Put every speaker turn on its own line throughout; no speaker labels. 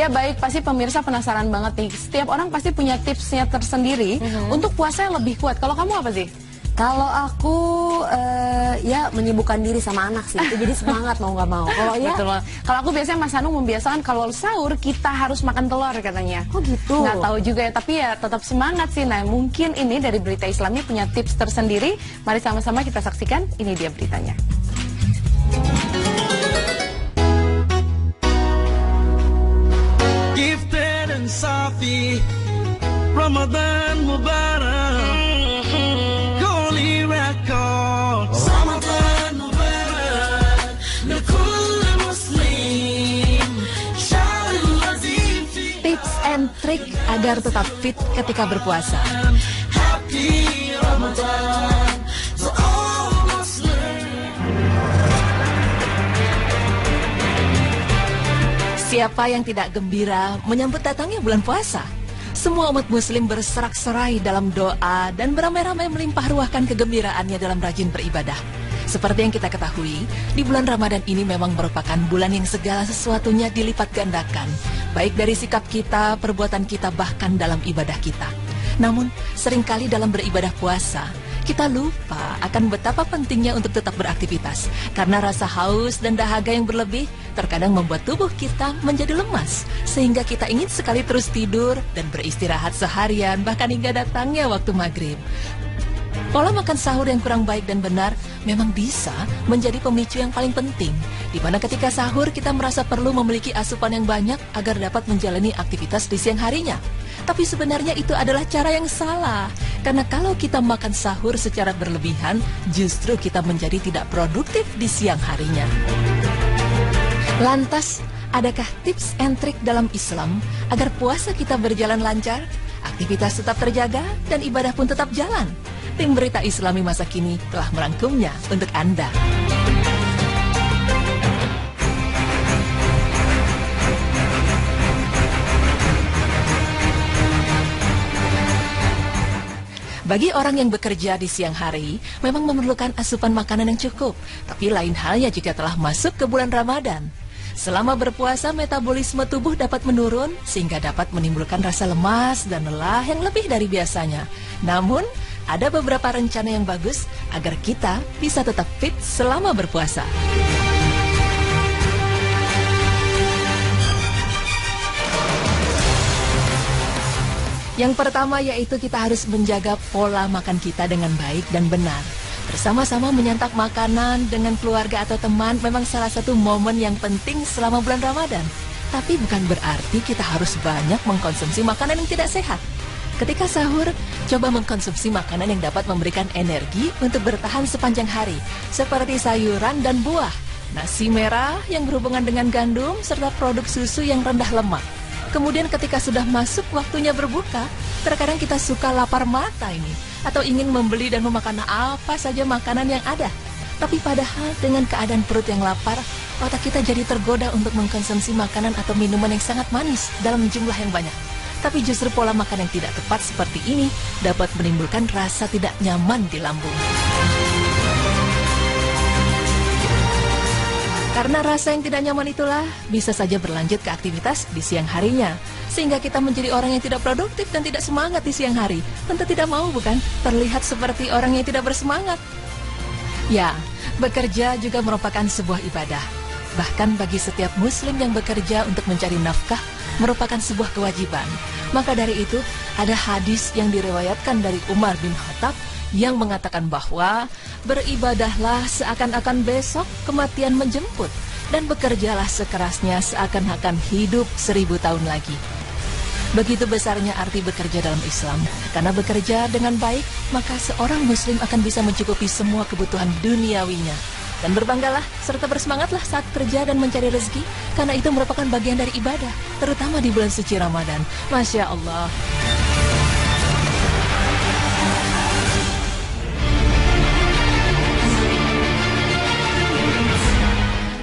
Ya baik, pasti pemirsa penasaran banget nih. Setiap orang pasti punya tipsnya tersendiri untuk puasa yang lebih kuat. Kalau kamu apa sih?
Kalau aku ya menyibukkan diri sama anak sih, itu jadi semangat mau nggak mau. Kalau ya,
Betul. Kalau aku biasanya Mas Hanung membiasakan kalau sahur kita harus makan telur katanya.
Oh gitu.
Nggak tahu juga ya, tapi ya tetap semangat sih. Nah mungkin ini dari Berita Islami punya tips tersendiri. Mari sama-sama kita saksikan, ini dia beritanya.
Gifted and Safi, Ramadan Mubarak.
Tips and trik agar tetap fit ketika berpuasa. Siapa yang tidak gembira menyambut datangnya bulan puasa? Semua umat muslim berserak-serai dalam doa dan beramai-ramai melimpah ruahkan kegembiraannya dalam rajin beribadah. Seperti yang kita ketahui, di bulan Ramadan ini memang merupakan bulan yang segala sesuatunya dilipat gandakan, baik dari sikap kita, perbuatan kita, bahkan dalam ibadah kita. Namun, seringkali dalam beribadah puasa, kita lupa akan betapa pentingnya untuk tetap beraktivitas, karena rasa haus dan dahaga yang berlebih terkadang membuat tubuh kita menjadi lemas, sehingga kita ingin sekali terus tidur dan beristirahat seharian, bahkan hingga datangnya waktu maghrib. Pola makan sahur yang kurang baik dan benar memang bisa menjadi pemicu yang paling penting, di mana ketika sahur kita merasa perlu memiliki asupan yang banyak agar dapat menjalani aktivitas di siang harinya. Tapi sebenarnya itu adalah cara yang salah, karena kalau kita makan sahur secara berlebihan, justru kita menjadi tidak produktif di siang harinya. Lantas, adakah tips and trik dalam Islam agar puasa kita berjalan lancar, aktivitas tetap terjaga, dan ibadah pun tetap jalan? Tim Berita Islami masa kini telah merangkumnya untuk Anda. Bagi orang yang bekerja di siang hari, memang memerlukan asupan makanan yang cukup. Tapi lain halnya jika telah masuk ke bulan Ramadan. Selama berpuasa, metabolisme tubuh dapat menurun, sehingga dapat menimbulkan rasa lemas dan lelah yang lebih dari biasanya. Namun, ada beberapa rencana yang bagus agar kita bisa tetap fit selama berpuasa. Yang pertama yaitu kita harus menjaga pola makan kita dengan baik dan benar. Bersama-sama menyantap makanan dengan keluarga atau teman memang salah satu momen yang penting selama bulan Ramadan. Tapi bukan berarti kita harus banyak mengkonsumsi makanan yang tidak sehat. Ketika sahur, coba mengkonsumsi makanan yang dapat memberikan energi untuk bertahan sepanjang hari, seperti sayuran dan buah, nasi merah yang berhubungan dengan gandum, serta produk susu yang rendah lemak. Kemudian ketika sudah masuk waktunya berbuka, terkadang kita suka lapar mata ini, atau ingin membeli dan memakan apa saja makanan yang ada. Tapi padahal dengan keadaan perut yang lapar, otak kita jadi tergoda untuk mengkonsumsi makanan atau minuman yang sangat manis dalam jumlah yang banyak. Tapi justru pola makan yang tidak tepat seperti ini dapat menimbulkan rasa tidak nyaman di lambung. Karena rasa yang tidak nyaman itulah bisa saja berlanjut ke aktivitas di siang harinya, sehingga kita menjadi orang yang tidak produktif dan tidak semangat di siang hari. Tentu tidak mau, bukan? Terlihat seperti orang yang tidak bersemangat. Ya, bekerja juga merupakan sebuah ibadah. Bahkan bagi setiap muslim yang bekerja untuk mencari nafkah merupakan sebuah kewajiban. Maka dari itu, ada hadis yang diriwayatkan dari Umar bin Khattab yang mengatakan bahwa beribadahlah seakan-akan besok kematian menjemput, dan bekerjalah sekerasnya seakan-akan hidup 1000 tahun lagi. Begitu besarnya arti bekerja dalam Islam, karena bekerja dengan baik, maka seorang muslim akan bisa mencukupi semua kebutuhan duniawinya. Dan berbanggalah serta bersemangatlah saat kerja dan mencari rezeki, karena itu merupakan bagian dari ibadah, terutama di bulan suci Ramadan. Masya Allah.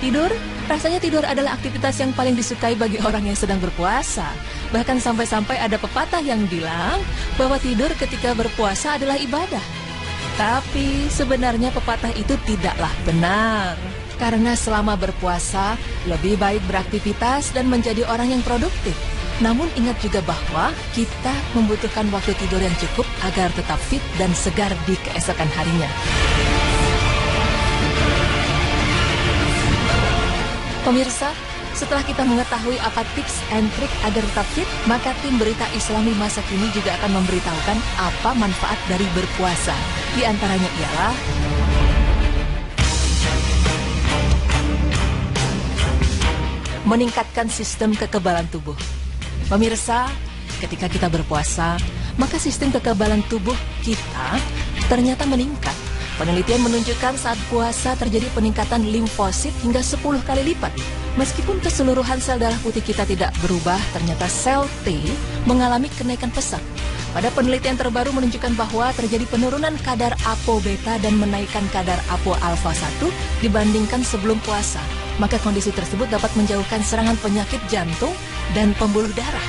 Tidur, rasanya tidur adalah aktivitas yang paling disukai bagi orang yang sedang berpuasa. Bahkan sampai-sampai ada pepatah yang bilang bahwa tidur ketika berpuasa adalah ibadah. Tapi sebenarnya pepatah itu tidaklah benar. Karena selama berpuasa, lebih baik beraktivitas dan menjadi orang yang produktif. Namun ingat juga bahwa kita membutuhkan waktu tidur yang cukup agar tetap fit dan segar di keesokan harinya. Pemirsa, setelah kita mengetahui apa tips and trik agar tetap fit, maka tim Berita Islami masa kini juga akan memberitahukan apa manfaat dari berpuasa. Di antaranya ialah meningkatkan sistem kekebalan tubuh. Pemirsa, ketika kita berpuasa, maka sistem kekebalan tubuh kita ternyata meningkat. Penelitian menunjukkan saat puasa terjadi peningkatan limfosit hingga 10 kali lipat. Meskipun keseluruhan sel darah putih kita tidak berubah, ternyata sel T mengalami kenaikan pesat. Pada penelitian terbaru menunjukkan bahwa terjadi penurunan kadar APO beta dan menaikkan kadar APO alfa 1 dibandingkan sebelum puasa. Maka kondisi tersebut dapat menjauhkan serangan penyakit jantung dan pembuluh darah.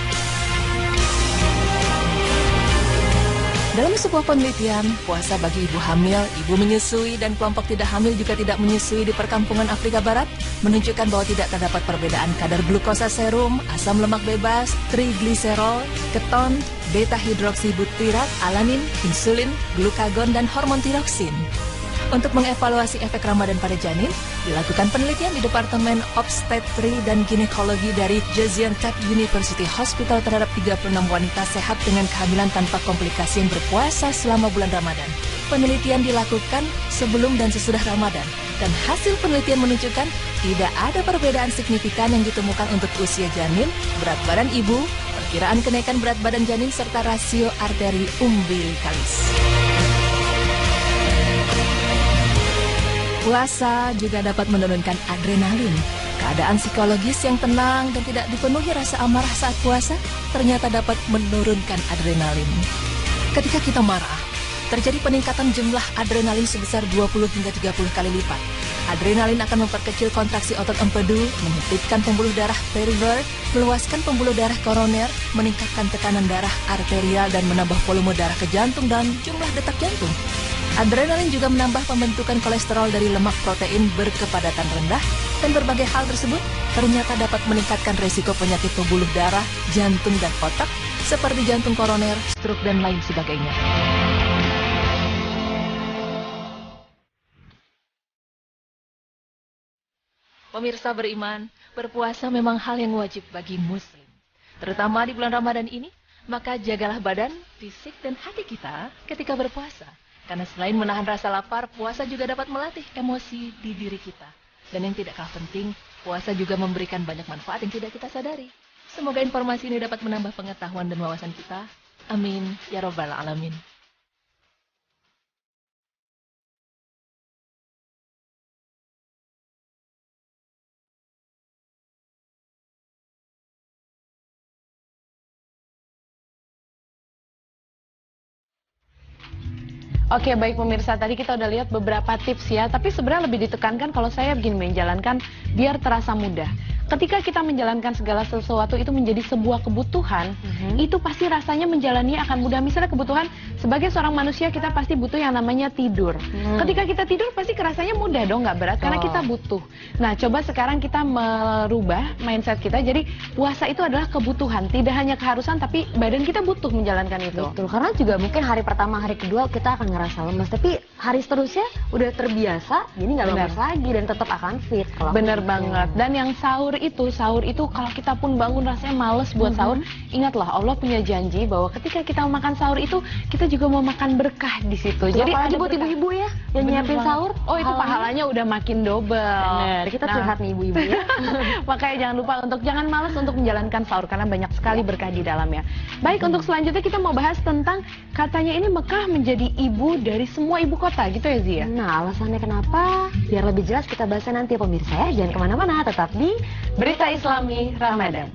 Dalam sebuah penelitian, puasa bagi ibu hamil, ibu menyusui, dan kelompok tidak hamil juga tidak menyusui di perkampungan Afrika Barat menunjukkan bahwa tidak terdapat perbedaan kadar glukosa serum, asam lemak bebas, trigliserol, keton, beta-hidroksibutirat, alanin, insulin, glukagon, dan hormon tiroksin. Untuk mengevaluasi efek Ramadan pada janin, dilakukan penelitian di Departemen Obstetri dan Ginekologi dari Gaziantep University Hospital terhadap 36 wanita sehat dengan kehamilan tanpa komplikasi yang berpuasa selama bulan Ramadan. Penelitian dilakukan sebelum dan sesudah Ramadan, dan hasil penelitian menunjukkan tidak ada perbedaan signifikan yang ditemukan untuk usia janin, berat badan ibu, perkiraan kenaikan berat badan janin, serta rasio arteri umbilikalis. Puasa juga dapat menurunkan adrenalin. Keadaan psikologis yang tenang dan tidak dipenuhi rasa amarah saat puasa ternyata dapat menurunkan adrenalin. Ketika kita marah, terjadi peningkatan jumlah adrenalin sebesar 20 hingga 30 kali lipat. Adrenalin akan memperkecil kontraksi otot empedu, menyempitkan pembuluh darah perifer, meluaskan pembuluh darah koroner, meningkatkan tekanan darah arterial, dan menambah volume darah ke jantung dan jumlah detak jantung. Adrenalin juga menambah pembentukan kolesterol dari lemak protein berkepadatan rendah, dan berbagai hal tersebut ternyata dapat meningkatkan resiko penyakit pembuluh darah, jantung, dan otak seperti jantung koroner, stroke, dan lain sebagainya. Pemirsa beriman, berpuasa memang hal yang wajib bagi muslim. Terutama di bulan Ramadan ini, maka jagalah badan, fisik, dan hati kita ketika berpuasa. Karena selain menahan rasa lapar, puasa juga dapat melatih emosi di diri kita. Dan yang tidak kalah penting, puasa juga memberikan banyak manfaat yang tidak kita sadari. Semoga informasi ini dapat menambah pengetahuan dan wawasan kita. Amin. Ya Rabbal Alamin.
Oke, baik pemirsa, tadi kita udah lihat beberapa tips ya, tapi sebenarnya lebih ditekankan kalau saya begini menjalankan biar terasa mudah. Ketika kita menjalankan segala sesuatu itu menjadi sebuah kebutuhan, itu pasti rasanya menjalani akan mudah. Misalnya kebutuhan sebagai seorang manusia kita pasti butuh yang namanya tidur. Ketika kita tidur pasti kerasanya mudah dong, nggak berat karena kita butuh. Nah, coba sekarang kita merubah mindset kita. Jadi puasa itu adalah kebutuhan, tidak hanya keharusan, tapi badan kita butuh menjalankan itu.
Betul, karena juga mungkin hari pertama, hari kedua kita akan ngerasa lemas, tapi hari seterusnya udah terbiasa, jadi nggak lemas lagi dan tetap akan fit.
Bener banget. Dan yang sahur itu kalau kita pun bangun rasanya males buat sahur, ingatlah Allah punya janji bahwa ketika kita makan sahur itu kita juga mau makan berkah di situ. Jadi
ada buat ibu-ibu ya yang nyiapin sahur.
Oh, itu pahalanya udah makin double.
Bener, kita curhat nih ibu-ibu ya.
Makanya jangan lupa untuk jangan malas untuk menjalankan sahur karena banyak sekali berkah di dalamnya. Baik, untuk selanjutnya kita mau bahas tentang katanya ini Mekah menjadi ibu dari semua ibu kota gitu ya Zia.
Nah, alasannya kenapa? Biar lebih jelas kita bahasnya nanti ya pemirsa ya. Jangan kemana-mana, tetap di
Berita Islami Ramadan.